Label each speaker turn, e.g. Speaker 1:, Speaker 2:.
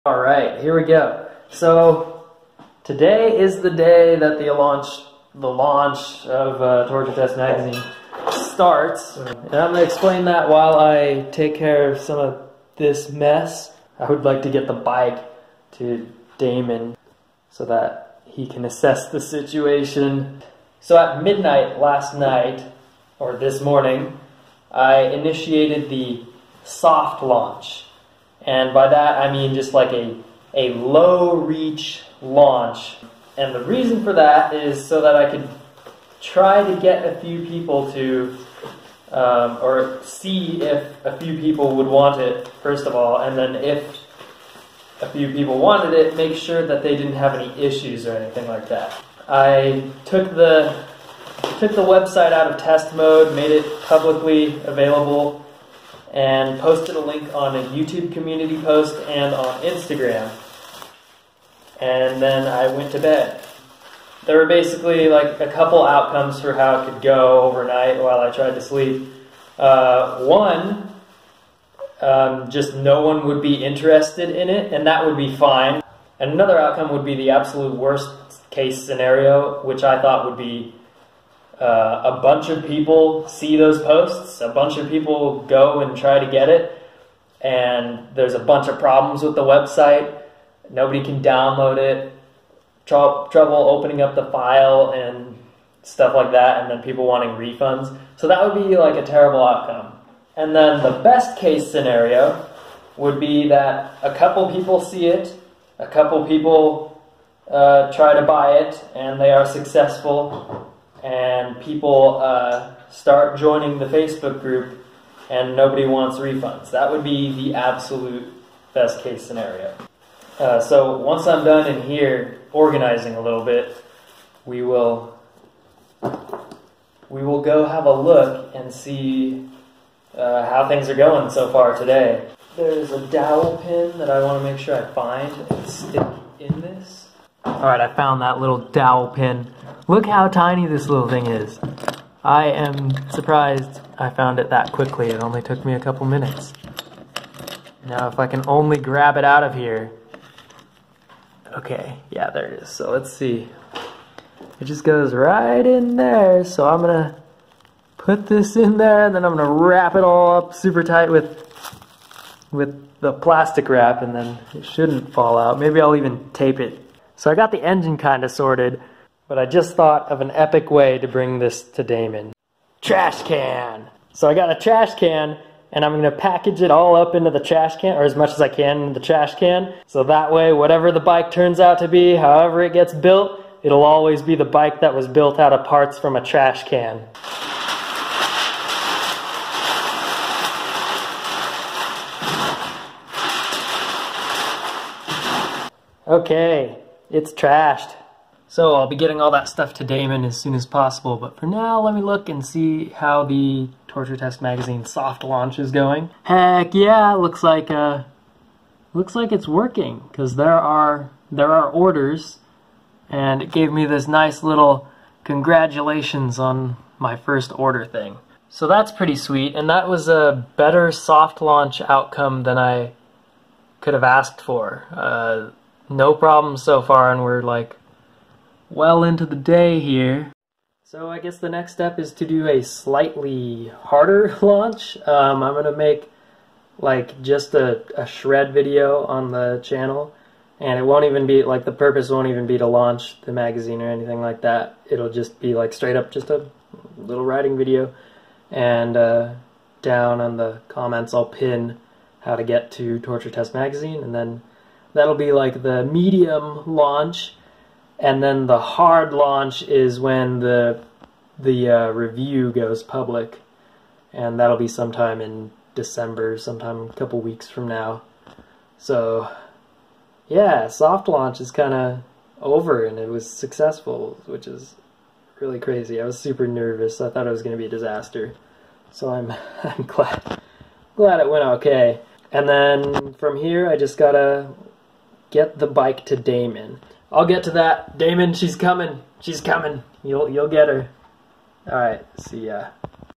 Speaker 1: Alright, here we go. So today is the day that the launch of Torture Test Magazine starts. And I'm going to explain that while I take care of some of this mess. I would like to get the bike to Damon so that he can assess the situation. So at midnight last night, or this morning, I initiated the soft launch. And by that I mean just like a low reach launch. And the reason for that is so that I could try to get a few people to, or see if a few people would want it, first of all, and then if a few people wanted it, make sure that they didn't have any issues or anything like that. I took the website out of test mode, made it publicly available, and posted a link on a YouTube community post and on Instagram. And then I went to bed. There were basically like a couple outcomes for how it could go overnight while I tried to sleep. One, just no one would be interested in it, and that would be fine. And another outcome would be the absolute worst case scenario, which I thought would be a bunch of people see those posts, a bunch of people go and try to get it, and there's a bunch of problems with the website. Nobody can download it, trouble opening up the file and stuff like that, and then people wanting refunds. So that would be like a terrible outcome. And then the best case scenario would be that a couple people see it, a couple people try to buy it, and they are successful, and people start joining the Facebook group and nobody wants refunds. That would be the absolute best case scenario. So once I'm done in here organizing a little bit, we will go have a look and see how things are going so far today. There's a dowel pin that I want to make sure I find and stick in this. Alright, I found that little dowel pin. Look how tiny this little thing is. I am surprised I found it that quickly. It only took me a couple minutes. Now if I can only grab it out of here. Okay, yeah, there it is. So let's see. It just goes right in there. So I'm going to put this in there, and then I'm going to wrap it all up super tight with the plastic wrap, and then it shouldn't fall out. Maybe I'll even tape it. So I got the engine kind of sorted, but I just thought of an epic way to bring this to Damon. Trash can! So I got a trash can, and I'm going to package it all up into the trash can, or as much as I can in the trash can, so that way whatever the bike turns out to be, however it gets built, it'll always be the bike that was built out of parts from a trash can. Okay, it's trashed. So I'll be getting all that stuff to Damon as soon as possible, but for now let me look and see how the Torture Test Magazine soft launch is going. Heck yeah, looks like it's working, because there are orders, and it gave me this nice little congratulations on my first order thing. So that's pretty sweet, and that was a better soft launch outcome than I could have asked for. No problems so far, and we're like well into the day here. So I guess the next step is to do a slightly harder launch. I'm gonna make like just a shred video on the channel, and it won't even be like, the purpose won't even be to launch the magazine or anything like that. It'll just be like straight up just a little writing video, and down on the comments I'll pin how to get to Torture Test Magazine, and then that'll be like the medium launch. And then the hard launch is when the review goes public, and that'll be sometime in December, sometime a couple weeks from now. So yeah, soft launch is kind of over, and it was successful, which is really crazy. I was super nervous. I thought it was going to be a disaster. So I'm glad it went okay. And then from here I just gotta get the bike to Damon. I'll get to that. Damon, she's coming. She's coming. You'll get her. Alright, see ya.